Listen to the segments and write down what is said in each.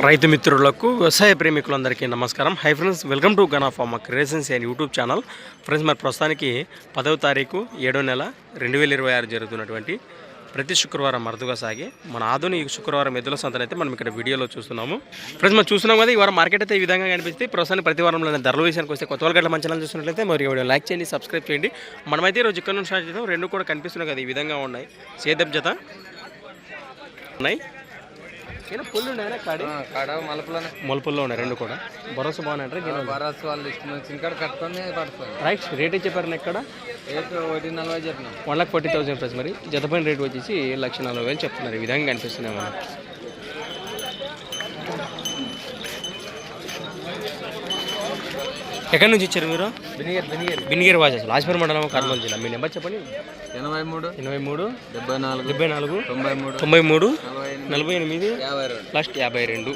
రైతు మిత్రులకు వ్యవసాయ ప్రేమికులందరికీ నమస్కారం. Hi friends, welcome to Gana pharma creations and YouTube channel. Friends, మరి ప్రస్తుతానికి 10వ తారీఖు 7వ నెల 2026 జరుగుతున్నటువంటి ప్రతి శుక్రవారం అరుదుగా సాగే మన ఆధునిక శుక్రవారం ఎద్దుల సంతనైతే మనం ఇక్కడ వీడియోలో చూస్తున్నాము. ఫ్రెండ్స్, మనం చూస్తున్నాం కదా, ఈ వారం మార్కెట్ అయితే ఈ విధంగా కనిపిస్తుంది. ప్రస్తుతానికి ప్రతి వారంలో ధరల విషయానికి వస్తే కొత్త వాళ్ళ గట్ల మంచి చూసినట్లయితే మరి వీడియో లైక్ చేయండి, సబ్స్క్రైబ్ చేయండి. మనమైతే ఈరోజు ఇక్కడ నుంచి స్టార్ట్ చేద్దాం. రెండు కూడా కనిపిస్తున్నాయి కదా, ఈ విధంగా ఉన్నాయి. సేదప్ జత ఉన్నాయి. పుల్లు ఉన్నాయా? మలుపుల్లో ఉన్నాయి రెండు కూడా. భరోసా బాగున్నాయంటారా? రైట్. రేట్ చెప్పారు ఎక్కడ? 1,40,000 ప్రైస్. మరి జతపైన రేట్ వచ్చేసి 1,40,000 చెప్తున్నారు. ఈ విధంగా కనిపిస్తున్నాయి మనం. ఎక్కడి నుంచి ఇచ్చారు మీరు? బినిగర్ వాజెస్, లాజ్పేట మండలం, కర్నూలు జిల్లా. మీ నెంబర్ చెప్పండి. 83 74 93 48 లాస్ట్ 52.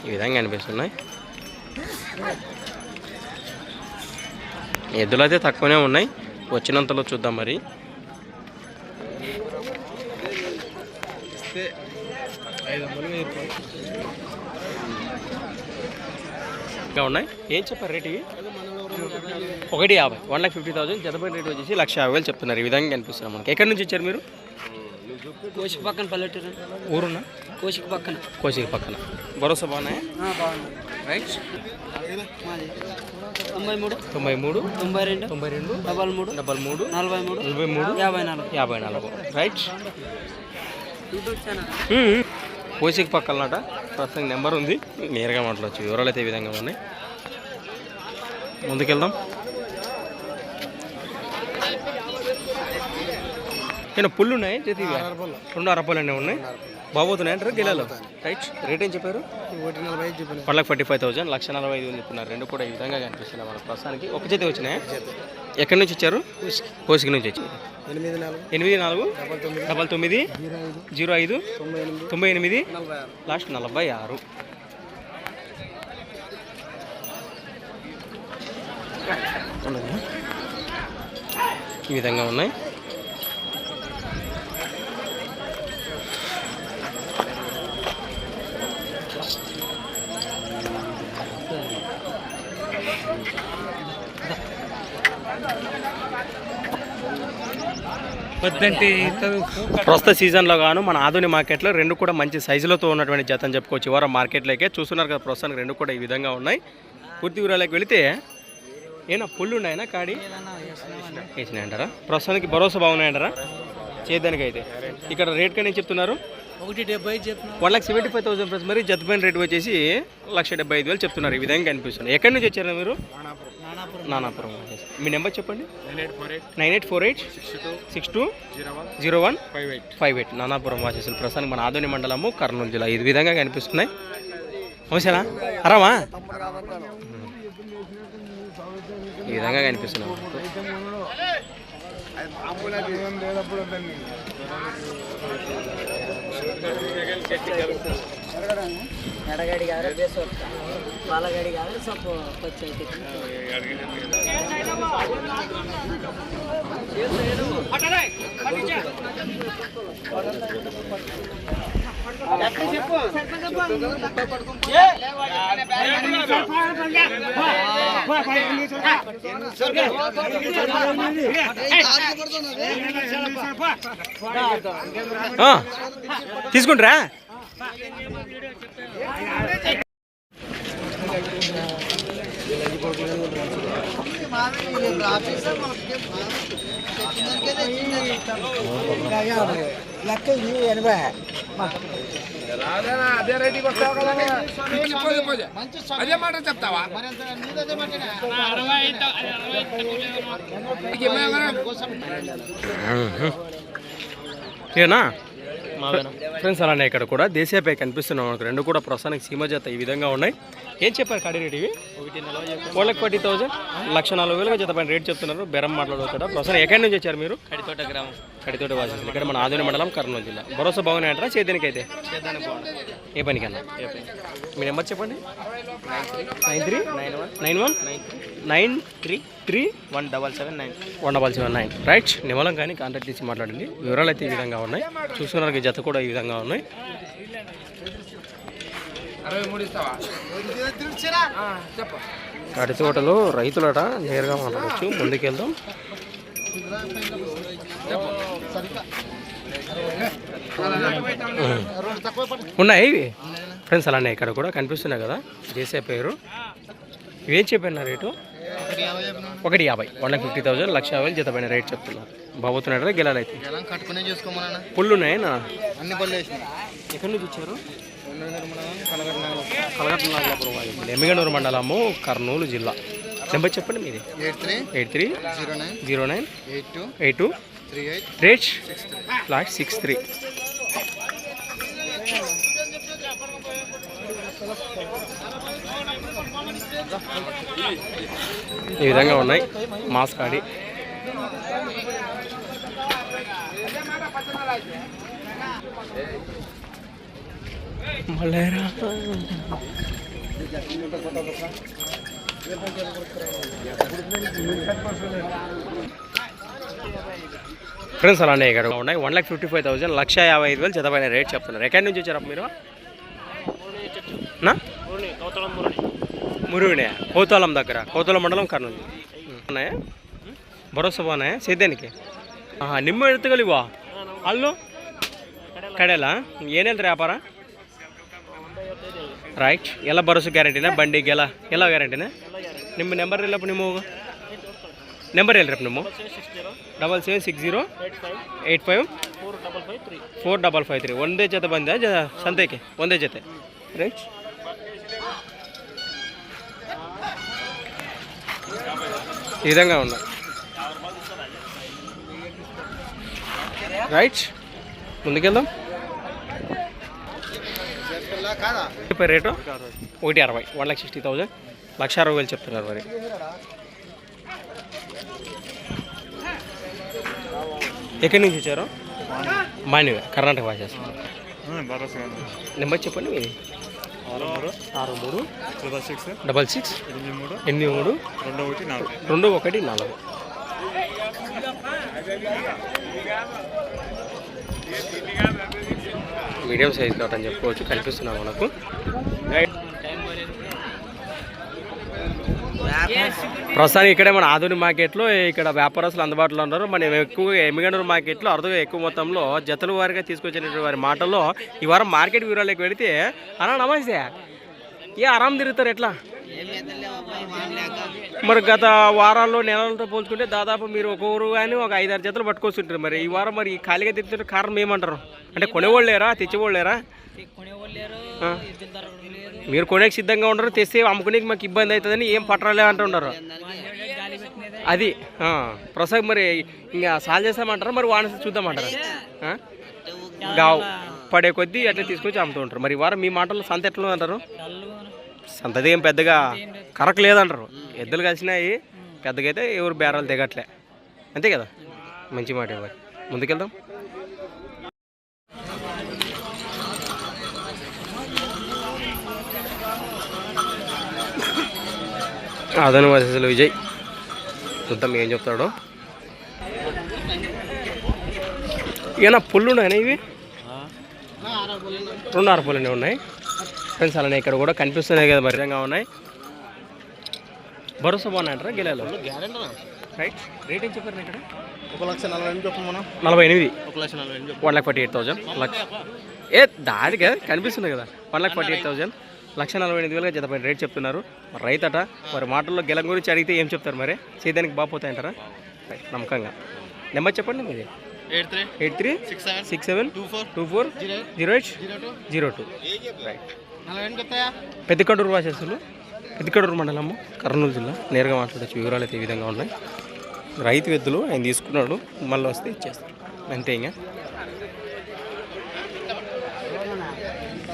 ఈ విధంగా అనిపిస్తున్నాయి. ఎద్దులు అయితే తక్కువనే ఉన్నాయి, వచ్చినంతలో చూద్దాం. మరి ఉన్నాయి. ఏం చెప్పారు రేటు? 1,50,000 1,50,000 జతపై రేటు వచ్చేసి 1,50,000 చెప్తున్నారు. ఈ విధంగా కనిపిస్తున్నారు మనకి. ఎక్కడి నుంచి వచ్చారు మీరు? కోసిక పక్కన పల్లెటూరు. ఊరున్నా? కోసిక పక్కన. భరోసా బాగున్నాయి. రైట్. 93 92 33 43 54 రైట్. కోసిక పక్కనట ప్రస్తుతం నెంబర్ ఉంది, నేరుగా మాట్లాడచ్చు. వివరాలు అయితే ఈ విధంగా ఉన్నాయి. ముందుకెళ్దాం. ఏమైనా పుల్లు ఉన్నాయి? చేతిగా 2 అరపాలు అన్నీ ఉన్నాయి. బాగోతున్నాయి అంటారు గిలాలో. రైట్. రేట్ ఏం చెప్పారు? 1,45,000 1,45,000 చెప్తున్నారు. రెండు కూడా ఈ విధంగా కనిపిస్తున్నాయి మన ప్రస్తుతానికి. ఒక చేతి వచ్చినాయి. ఎక్కడి నుంచి వచ్చారు? కోసిక నుంచి వచ్చారు. 84 99 05 98 లాస్ట్ 46. ఈ విధంగా ఉన్నాయి. ప్రస్తుత సీజన్లో గాను మన ఆధునిక మార్కెట్లో రెండు కూడా మంచి సైజులతో ఉన్నటువంటి జత అని చెప్పుకోవచ్చు. వారం మార్కెట్లోకే చూస్తున్నారు కదా, ప్రస్తుతానికి రెండు కూడా ఈ విధంగా ఉన్నాయి. పూర్తి వివరాలకు వెళితే ఏనా పుల్లు ఉన్నాయన్నా కాడి వేసినాయంటారా? ప్రస్తుతానికి భరోసా బాగున్నాయంటారా? చేద్దానికి అయితే ఇక్కడ రేట్ కానీ చెప్తున్నారు 1,75,000 ప్లస్. మరి జతపైన రేట్ వచ్చేసి 1,75,000 చెప్తున్నారు. ఈ విధంగా కనిపిస్తుంది. ఎక్కడి నుంచి వచ్చారా మీరు? నానాపురం. మీ నెంబర్ చెప్పండి. 9848 62 01 58. నానాపురం వాసేసులు. ప్రస్తుతానికి మన ఆధునిక మండలము, కర్నూలు జిల్లా. ఈ విధంగా కనిపిస్తున్నాయి. అవసరా అరామా? ఈ విధంగా కనిపిస్తున్నాం. ఎడగడి కాదు, బాలగడి కాదు, సొప్పు వచ్చి తీసుకుంటారా? అదే రేటుకి వస్తావు కదా, అదే మాట చెప్తావా? ఏనా ఫ్రెండ్స్, అలానే ఇక్కడ కూడా దేశీయపై కనిపిస్తున్నాం మనకు. రెండు కూడా ప్రస్తుతానికి సీమ జత ఈ విధంగా ఉన్నాయి. ఏం చెప్పారు కాడి రేట్? ఇవి 1,40,000 1,40,000 జత పైన రేట్ చెప్తున్నారు. బెరం మాట్లాడుతారా? ప్రస్తుతం ఎక్కడి నుంచి వచ్చారు మీరు? కడితోట వాసేసి. ఇక్కడ మన ఆధునిక మండలం, కర్నూలు జిల్లా. భరోసా బాగున్నాయంటారా? చేద్దానికి అయితే ఏ పనికన్నా? మీ నెంబర్ చెప్పండి. 93 91 931779 రైట్. నిమ్మలం కానీ కాంటాక్ట్ చేసి మాట్లాడండి. వివరాలు అయితే ఈ విధంగా ఉన్నాయి. చూస్తున్నారు జత కూడా ఈ విధంగా ఉన్నాయి. అరటి తోటలో రైతులట నేరుగా మాట్లాడవచ్చు. ముందుకెళ్దాం. ఉన్నాయి ఇవి ఫ్రెండ్స్, అలానే ఇక్కడ కూడా కనిపిస్తున్నాయి కదా. దేశే పేరు ఇవేం చెప్పిన రేటు? 150, 150,000, 1,50,000 జత పైన రేట్ చెప్తున్నారు. బాబోతున్నాడు గెలాలు అయితే పుల్లు ఉన్నాయన్నా. ఎక్కడి నుంచి ఇచ్చారు? కలగట్నాపురం, ఎమ్మిగనూరు మండలము, కర్నూలు జిల్లా. నెంబర్ చెప్పండి మీది. 8309823863. ఈ విధంగా ఉన్నాయి మాస్కాడి. మలేరా ఫ్రెండ్స్, అలానే ఇక్కడ ఉన్నాయి. 1,55,000, 1,55,000 జతపైన రేట్ చెప్తున్నారు. ఎక్కడి నుంచి వచ్చారు మీరు? మురువినే, కోతాలం దగ్గర, కోతాలం మండలం, కర్నూలు. ఉన్నాయా? భరోసా బాగున్నాయా సేద్యానికి? ನಿಮ್ಮ ಎತ್ತುಗಳಿವಾ ಅಲ್ಲೂ ಕಡೆಯಲ್ಲ? ಏನೇಳ್ರಿ ವ್ಯಾಪಾರ? ರೈಟ್. ಎಲ್ಲ ಭರೋಸಾ ಗ್ಯಾರಂಟಿನ ಬಂಡಿಗೆಲ್ಲ ಎಲ್ಲ ಗ್ಯಾರಂಟಿನ? ನಿಮ್ಮ ನಂಬರ್ ಇಲ್ಲಪ್ಪ, ನಿಮ್ಮ ನಂಬರ್ ಹೇಳ್ರಪ್ಪ. ನಿಮ್ಮ 776085454553 ಒಂದೇ ಜೊತೆ ಬಂದ ಸಂತೆಗೆ ಒಂದೇ ಜೊತೆ. ರೈಟ್. ఈ విధంగా ఉన్నాయి. రైట్, ముందుకెళ్దాం. రేటు 160, 1,60,000, 1,60,000 చెప్తున్నారు. మరి ఎక్కడి నుంచి వచ్చారు? మాన్యువే, కర్ణాటక భాష. నెంబర్ చెప్పండి మీది. 6366838214. మీడియం సైజ్ కావటని చెప్పుకోవచ్చు. కనిపిస్తున్నాం మనకు. ప్రస్తుతానికి ఇక్కడే మన ఆధునిక మార్కెట్లో ఇక్కడ వ్యాపారస్తులు అందుబాటులో ఉన్నారు. మనం ఎక్కువగా ఎమ్మిగనూరు మార్కెట్లో అరుదుగా ఎక్కువ మొత్తంలో జతల వారిగా తీసుకొచ్చినటువంటి వారి మాటల్లో ఈ వారం మార్కెట్ వివరాలకు వెళితే, అన్నా నమస్తే, ఏ ఆరాం తిరుగుతారు ఎట్లా? మరి గత వారాల్లో నెలలతో పోల్చుకుంటే దాదాపు మీరు ఒక్కొక్కరు కానీ ఒక 5-6 జతలు పట్టుకొస్తుంటారు. మరి ఈ వారం మరి ఖాళీగా తిరుగుతున్న కారణం ఏమంటారు? అంటే కొనేవాళ్ళు లేరా, తెచ్చేవాళ్ళు లేరా? మీరు కొనేకి సిద్ధంగా ఉండరు, తెస్తే అమ్ముకునేకి మాకు ఇబ్బంది అవుతుందని ఏం పట్టరాలే అంటున్నారు. అది ప్రస్తుతం మరి ఇంకా సాల్ చేస్తామంటారా, మరి వాన చూద్దామంటారా? గావు పడే కొద్దీ అట్లా తీసుకొచ్చి అమ్ముతూ ఉంటారు. మరి వారం మీ మాటల్లో సంత ఎట్లా అంటారు? సంతది ఏం పెద్దగా కరెక్ట్ లేదంటారు. ఎద్దులు కలిసినాయి, పెద్దగా అయితే ఎవరు బేరాలు దిగట్లే, అంతే కదా. మంచి మాట. మరి ముందుకెళ్దాం. అదను అసలు విజయ్ చూద్దాం ఏం చెప్తాడో. ఏమన్నా పుల్లు ఉన్నాయా ఇవి? 2 అరపులనే ఉన్నాయి ఫ్రెండ్స్. అలానే ఇక్కడ కూడా కనిపిస్తున్నాయి కదా, మరి విధంగా ఉన్నాయి. భరోసా బాగున్నాయంటారా గెలాలో? రైట్. రేట్ ఏం చెప్పారు ఇక్కడ? 1,48,000, 1,48,000. ఏ దాడి కదా కనిపిస్తుంది కదా, 1,48,000, 1,48,000 జత పైన రేట్ చెప్తున్నారు. రైతట మరి మాటల్లో గెలం గురించి అడిగితే ఏం చెప్తారు? మరి సేదానికి బాగుపోతాయంటారా? నమ్మకంగా. నెంబర్ చెప్పండి మీది. 8367240802. రైట్. పెద్దకడూరు వాసేసులు, పెద్దకడూరు మండలము, కర్నూలు జిల్లా. నేరుగా మాట్లాడచ్చు. వివరాలు అయితే ఈ విధంగా ఉన్నాయి. రైతు ఎద్దులు ఆయన తీసుకున్నాడు, మళ్ళీ వస్తే ఇచ్చేస్తారు అంతే. ఇంకా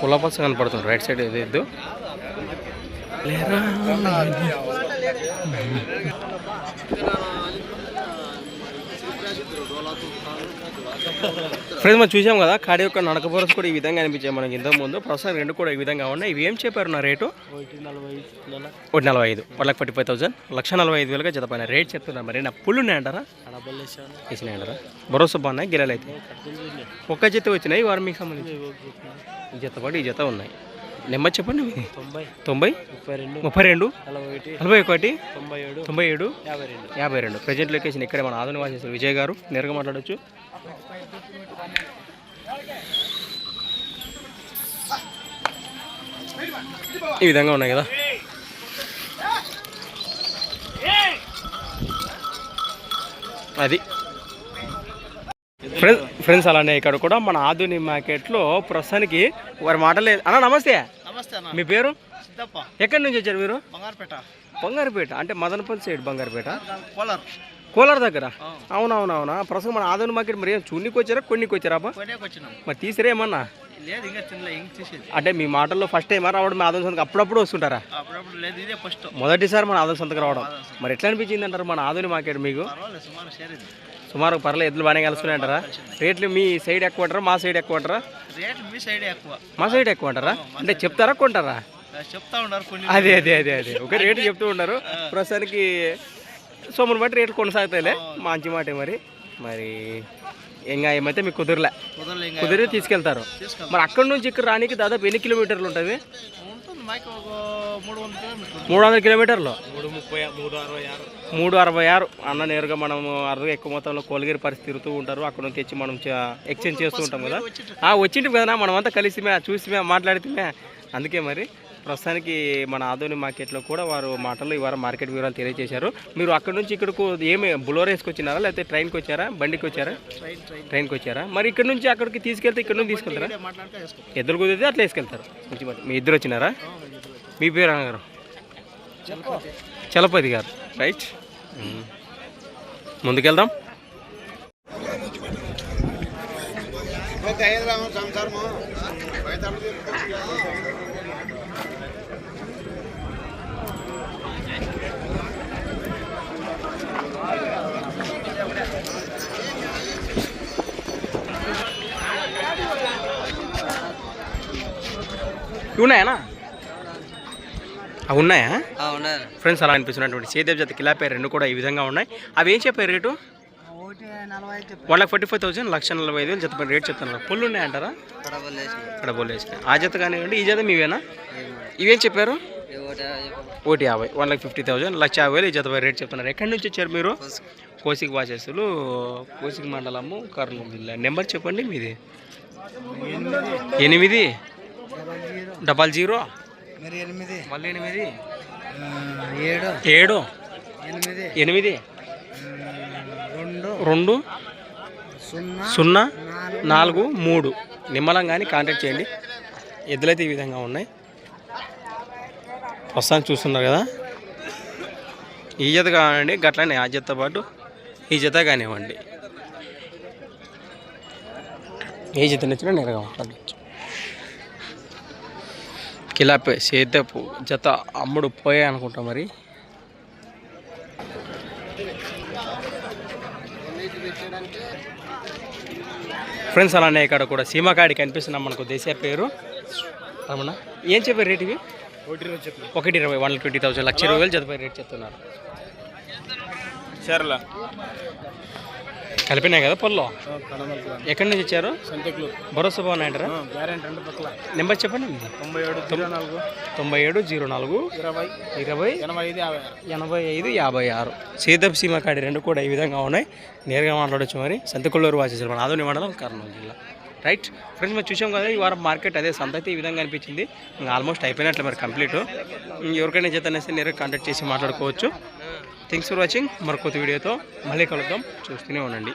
పుల్లపచ్చ కనపడుతుంది రైట్ సైడ్ ఏదో ఎద్దు. ఫ్రెండ్స్ మనం చూసాం కదా కాడి యొక్క నడక బోరస్ కూడా ఈ విధంగా అనిపించాయి మనకి ఇంతకుముందు. ప్రస్తుతం రెండు కూడా ఈ విధంగా ఉన్నాయి. ఇవి ఏం చెప్పారు నా రేటు? 145, 1,45,000, 1,45,000గా జత పైన రేట్ చెప్తున్నారు. మరి నా పుల్లు ఉన్నాయంటారా? వేసినాయంటారా? భరోసా బాగున్నాయి గిరాలు అయితే ఒక్క జత వచ్చినాయి వారు మీకు సంబంధించి ఈ జత పాటు ఈ జత ఉన్నాయి. నెంబర్ చెప్పండి. 90 32 41 97 52. ప్రజెంట్ లొకేషన్ ఇక్కడే మన ఆధునిక వాసి విజయ్ గారు నేరుగా మాట్లాడవచ్చు. ఈ విధంగా ఉన్నాయి కదా. అది ఫ్రెండ్స్ అలానే ఇక్కడ కూడా మన ఆధునిక మార్కెట్లో ప్రస్తుతానికి వారి మాటలే. అన్న నమస్తే. మీ పేరు? ఎక్కడి నుంచి వచ్చారు మీరు? బంగారుపేట అంటే మదనపల్లి సైడ్ బంగారుపేట, కోలార్ దగ్గర. అవునవునవునా. ప్రస్తుతం మన ఆధునిక మార్కెట్ మరి ఏం చూడనికి వచ్చారా కొన్నికి వచ్చారా? మరి తీసిరా ఏమన్నా? అంటే మీ మాటల్లో ఫస్ట్ టైం రావడం మీ ఆదోని సంతకు అప్పుడప్పుడు వస్తుంటారా? మొదటిసారి మన ఆదోని సంతకు రావడం. మరి ఎట్లా అనిపించింది అంటారు మన ఆధునిక మార్కెట్ మీకు? సుమారు పర్లేదు, ఎద్దులు బాగానే కలుస్తున్నాయి అంటారా? రేట్లు మీ సైడ్ ఎక్కువ అంటారా మా సైడ్ ఎక్కువ అంటారా? మా సైడ్ ఎక్కువ అంటారా? అంటే చెప్తారా కొంటారా? అదే అదే అదే అదే ఒక రేటు చెప్తూ ఉంటారు. ప్రస్తుతానికి సోమును బట్టి రేట్లు కొనసాగుతాయిలే. మంచి మాట. మరి మరి ఇంకా ఏమైతే మీకు కుదిరి తీసుకెళ్తారు. మరి అక్కడ నుంచి ఇక్కడ రానికి దాదాపు ఎన్ని కిలోమీటర్లు ఉంటుంది? 300 కిలోమీటర్లు. 366 అన్న నేరుగా మనము అరవై ఎక్కువ మొత్తంలో కోలగిరి పరిస్థితి తిరుగుతూ ఉంటారు. అక్కడ నుంచి తెచ్చి మనం ఎక్స్చేంజ్ చేస్తూ ఉంటాం కదా. వచ్చింటి కదా మనమంతా కలిసి చూసి మాట్లాడితే. అందుకే మరి ప్రస్తుతానికి మన ఆధునిక మార్కెట్లో కూడా వారు మాటల్లో ఈ వారం మార్కెట్ వివరాలు తెలియజేశారు. మీరు అక్కడ నుంచి ఇక్కడకు ఏమి బులోరో వేసుకొచ్చినారా లేకపోతే ట్రైన్కి వచ్చారా బండికి వచ్చారా? ట్రైన్కి వచ్చారా. మరి ఇక్కడ నుంచి అక్కడికి తీసుకెళ్తే ఇక్కడ నుంచి తీసుకెళ్తారా? ఎద్దులు కుదిరితే అట్లా వేసుకెళ్తారు. మంచి మాట. మీ ఇద్దరు వచ్చినారా? మీ పేరు అన్నగారు? చలపతి గారు. రైట్. ముందుకెళ్దాం. ఉన్నాయా? అవి ఉన్నాయా ఫ్రెండ్స్? అలా అనిపిస్తున్నటువంటి సేదేవ్ జత కిలాపై రెండు కూడా ఈ విధంగా ఉన్నాయి. అవి ఏం చెప్పారు రేటు? 1,45,000, 1,45,000 జత పైన రేట్ చెప్తున్నారు. పుల్లు ఉన్నాయంటారా? ఇక్కడ బోలేసినాయి. ఆ జత కానివ్వండి ఈ జత మీవేనా? ఇవేం చెప్పారు? 1,50,000, 1,50,000, 1,50,000 ఈ జత పైన రేట్ చెప్తున్నారు. ఎక్కడి నుంచి వచ్చారు మీరు? కోసిక్ వాచేసులు, కోసిక్ మండలము, కర్నూలు జిల్లా. నెంబర్ చెప్పండి మీది. 8 00 మళ్ళీ 8 7 8 2 0 4 3 నిమ్మలంగాని కాంటాక్ట్ చేయండి. ఎద్దులైతే ఈ విధంగా ఉన్నాయి. ప్రస్తుతానికి చూస్తున్నారు కదా. ఈ జత కానివ్వండి గట్లనే ఆ జతతో పాటు ఈ జత కానివ్వండి. ఏ జత నచ్చినా నేరుగా మాట్లాడచ్చు. కిలాపై సేదపు జత అమ్ముడు పోయాయి అనుకుంటా. మరి ఫ్రెండ్స్ అలానే ఇక్కడ కూడా సీమకాడి కనిపిస్తున్నాం మనకు. దేశీయ పేరు రమణ. ఏం చెప్పారు రేట్ ఇవి? 1,20,000, 1,20,000, 1,20,000 జతపై రేట్ చెప్తున్నారు. సరేలా కలిపినాయి కదా పొల్లో. ఎక్కడి నుంచి వచ్చారు? భరోసా బాగున్నాయంటారా? నెంబర్ చెప్పండి. 97 04 20 85 56. సేదప్ సీమకాడి రెండు కూడా ఈ విధంగా ఉన్నాయి. నేరుగా మాట్లాడచ్చు. మరి సంతకొల్లూరు వాచేసారు మన ఆదోని మండలం కర్నూలు జిల్లా. రైట్ ఫ్రెండ్స్ మరి చూసాం కదా ఈ వారం మార్కెట్ అదే సంత అయితే ఈ విధంగా అనిపించింది. ఇంకా ఆల్మోస్ట్ అయిపోయినట్లు మరి కంప్లీట్. ఎవరికైనా జత అనేసి నేరుగా కాంటాక్ట్ చేసి మాట్లాడుకోవచ్చు. Thanks for watching. మరొక వీడియోతో మళ్ళీ కలుద్దాం. చూస్తూనే ఉండండి.